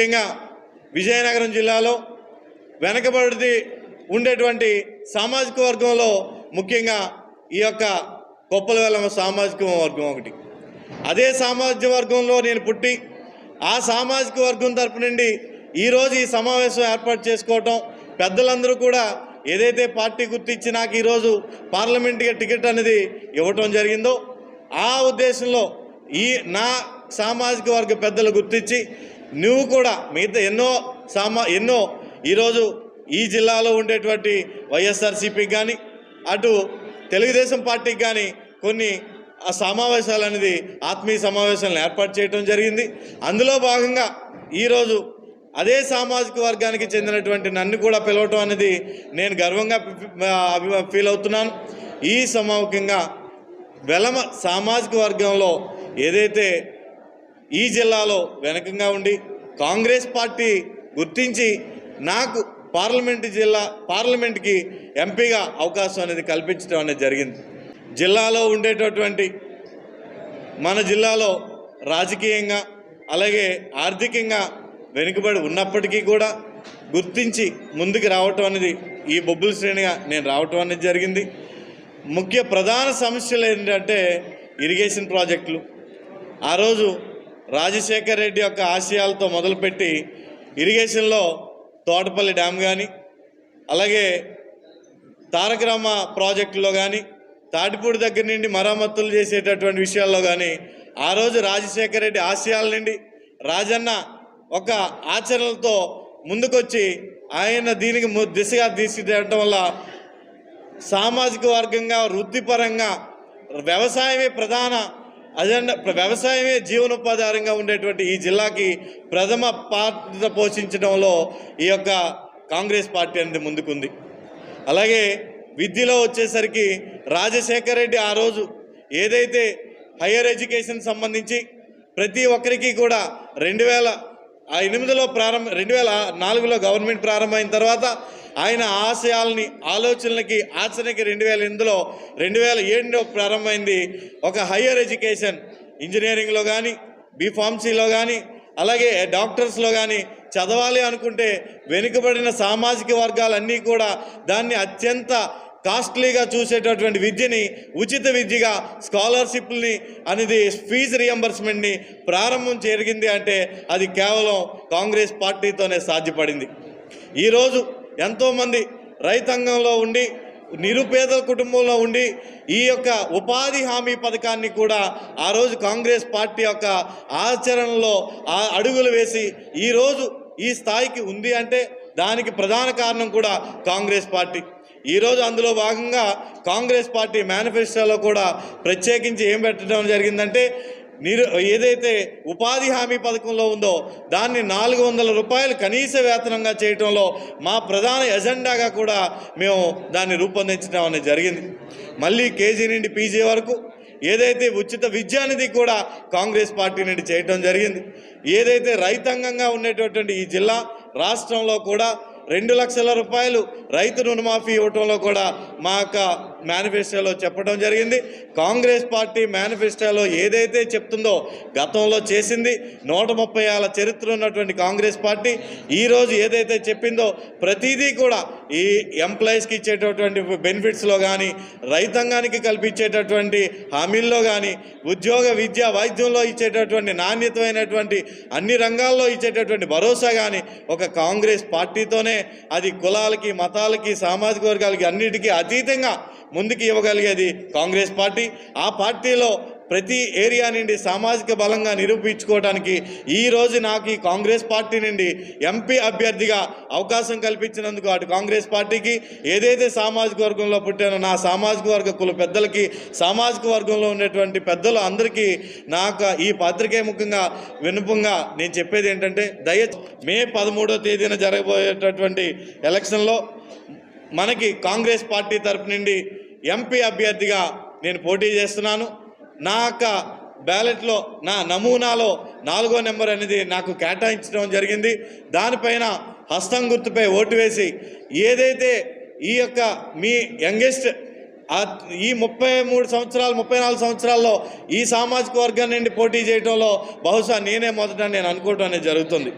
ముఖ్యంగా విజయనగరం జిల్లాలో వెనకబడి ఉండేటువంటి సామాజిక వర్గంలో ముఖ్యంగా ఈ యొక్క కొప్పలవెల్లమ్మ సామాజిక వర్గం ఒకటి. అదే సామాజిక వర్గంలో నేను పుట్టి ఆ సామాజిక వర్గం తరపు నుండి ఈరోజు ఈ సమావేశం ఏర్పాటు చేసుకోవటం, పెద్దలందరూ కూడా ఏదైతే పార్టీ గుర్తించి నాకు ఈరోజు పార్లమెంట్గా టికెట్ అనేది ఇవ్వటం జరిగిందో ఆ ఉద్దేశంలో ఈ నా సామాజిక వర్గ పెద్దలు గుర్తించి నువ్వు కూడా మిగతా ఎన్నో ఈరోజు ఈ జిల్లాలో ఉండేటువంటి వైఎస్ఆర్సీపీకి కానీ అటు తెలుగుదేశం పార్టీకి కానీ కొన్ని సమావేశాలు అనేది ఆత్మీయ సమావేశాలను ఏర్పాటు చేయడం జరిగింది. అందులో భాగంగా ఈరోజు అదే సామాజిక వర్గానికి చెందినటువంటి నన్ను కూడా పిలవటం అనేది నేను గర్వంగా ఫీల్ అవుతున్నాను. ఈ సమావేశంగా వెలమ సామాజిక వర్గంలో ఏదైతే ఈ జిల్లాలో వెనకంగా ఉండి కాంగ్రెస్ పార్టీ గుర్తించి నాకు పార్లమెంట్కి ఎంపీగా అవకాశం అనేది కల్పించడం అనేది జరిగింది. జిల్లాలో ఉండేటటువంటి మన జిల్లాలో రాజకీయంగా అలాగే ఆర్థికంగా వెనుకబడి ఉన్నప్పటికీ కూడా గుర్తించి ముందుకు రావటం అనేది ఈ బొబ్బుల శ్రేణిగా నేను రావటం అనేది జరిగింది. ప్రధాన సమస్యలు ఏంటంటే ఇరిగేషన్ ప్రాజెక్టులు. ఆ రోజు రాజశేఖర్ రెడ్డి యొక్క ఆశయాలతో మొదలుపెట్టి ఇరిగేషన్లో తోటపల్లి డ్యామ్ కానీ అలాగే తారకరామ ప్రాజెక్టులో కానీ తాటిపూడి దగ్గర నుండి మరమ్మతులు చేసేటటువంటి విషయాల్లో కానీ ఆ రోజు రాజశేఖర్ రెడ్డి ఆశయాల నుండి రాజన్న ఒక ఆచరణలతో ముందుకొచ్చి ఆయన దీనికి దిశగా తీసుకెళ్ళడం వల్ల సామాజిక వర్గంగా వృత్తిపరంగా వ్యవసాయమే ప్రధాన అజెండా, వ్యవసాయమే జీవనోపాధారంగా ఉండేటువంటి ఈ జిల్లాకి ప్రథమ పాత్ర పోషించడంలో ఈ యొక్క కాంగ్రెస్ పార్టీ అనేది ముందుకుంది. అలాగే విద్యలో వచ్చేసరికి రాజశేఖర్ రెడ్డి ఆ రోజు ఏదైతే హయ్యర్ ఎడ్యుకేషన్ సంబంధించి ప్రతి ఒక్కరికి కూడా 2004లో గవర్నమెంట్ ప్రారంభమైన తర్వాత ఆయన ఆశయాలని ఆలోచనలకి ఆచరణకి 2007లో ప్రారంభమైంది. ఒక హయ్యర్ ఎడ్యుకేషన్ ఇంజనీరింగ్లో కానీ బీఫార్మసీలో కానీ అలాగే డాక్టర్స్లో కానీ చదవాలి అనుకుంటే వెనుకబడిన సామాజిక వర్గాలన్నీ కూడా దాన్ని అత్యంత కాస్ట్లీగా చూసేటటువంటి విద్యని ఉచిత విద్యగా స్కాలర్షిప్ని అనేది ఫీజు రియంబర్స్మెంట్ని ప్రారంభం జరిగింది అంటే అది కేవలం కాంగ్రెస్ పార్టీతోనే సాధ్యపడింది. ఈరోజు ఎంతోమంది రైతాంగంలో ఉండి నిరుపేదల కుటుంబంలో ఉండి ఈ యొక్క ఉపాధి హామీ పథకాన్ని కూడా ఆ రోజు కాంగ్రెస్ పార్టీ యొక్క ఆచరణలో అడుగులు వేసి ఈరోజు ఈ స్థాయికి ఉంది అంటే దానికి ప్రధాన కారణం కూడా కాంగ్రెస్ పార్టీ. ఈరోజు అందులో భాగంగా కాంగ్రెస్ పార్టీ మేనిఫెస్టోలో కూడా ప్రత్యేకించి ఏం పెట్టడం జరిగిందంటే ఏదైతే ఉపాధి హామీ పథకంలో ఉందో దాన్ని 400 రూపాయలు కనీస వేతనంగా చేయటంలో మా ప్రధాన ఎజెండాగా కూడా మేము దాన్ని రూపొందించడం అనేది జరిగింది. మళ్ళీ కేజీ నుండి పీజీ వరకు ఏదైతే ఉచిత విద్య అనేది కూడా కాంగ్రెస్ పార్టీ నుండి చేయటం జరిగింది. ఏదైతే రైతాంగంగా ఉండేటటువంటి ఈ జిల్లా రాష్ట్రంలో కూడా 2 లక్షల రూపాయలు రైతు రుణమాఫీ ఇవ్వటంలో కూడా మా యొక్క మేనిఫెస్టోలో చెప్పడం జరిగింది. కాంగ్రెస్ పార్టీ మేనిఫెస్టోలో ఏదైతే చెప్తుందో గతంలో చేసింది 130 ఏళ్ల చరిత్ర ఉన్నటువంటి కాంగ్రెస్ పార్టీ ఈరోజు ఏదైతే చెప్పిందో ప్రతిదీ కూడా ఈ ఎంప్లాయీస్కి ఇచ్చేటటువంటి బెనిఫిట్స్లో కానీ రైతాంగానికి కల్పించేటటువంటి హామీల్లో కానీ ఉద్యోగ విద్య వైద్యంలో ఇచ్చేటటువంటి నాణ్యతమైనటువంటి అన్ని రంగాల్లో ఇచ్చేటటువంటి భరోసా కానీ ఒక కాంగ్రెస్ పార్టీతోనే అది కులాలకి మతాలకి సామాజిక వర్గాలకి అన్నిటికీ అతీతంగా ముందుకు ఇవ్వగలిగేది కాంగ్రెస్ పార్టీ. ఆ పార్టీలో ప్రతి ఏరియా నుండి సామాజిక బలంగా నిరూపించుకోవడానికి ఈరోజు నాకు ఈ కాంగ్రెస్ పార్టీ నుండి ఎంపీ అభ్యర్థిగా అవకాశం కల్పించినందుకు అటు కాంగ్రెస్ పార్టీకి ఏదైతే సామాజిక వర్గంలో పుట్టానో నా సామాజిక వర్గ కుల పెద్దలకి సామాజిక వర్గంలో ఉండేటువంటి పెద్దలు అందరికీ నాకు ఈ పత్రికే ముఖ్యంగా వినపంగా నేను చెప్పేది ఏంటంటే మే 13వ తేదీన జరగబోయేటటువంటి ఎలక్షన్లో మనకి కాంగ్రెస్ పార్టీ తరపు నుండి ఎంపీ అభ్యర్థిగా నేను పోటీ చేస్తున్నాను. నా యొక్క బ్యాలెట్లో నా నమూనాలో 4వ నెంబర్ అనేది నాకు కేటాయించడం జరిగింది. దానిపైన హస్తం గుర్తుపై ఓటు వేసి ఏదైతే ఈ యొక్క మీ యంగెస్ట్ ఈ 34 సంవత్సరాల్లో ఈ సామాజిక వర్గం నుండి పోటీ చేయడంలో బహుశా నేనే మొదట నేను అనుకోవడం అనేది జరుగుతుంది.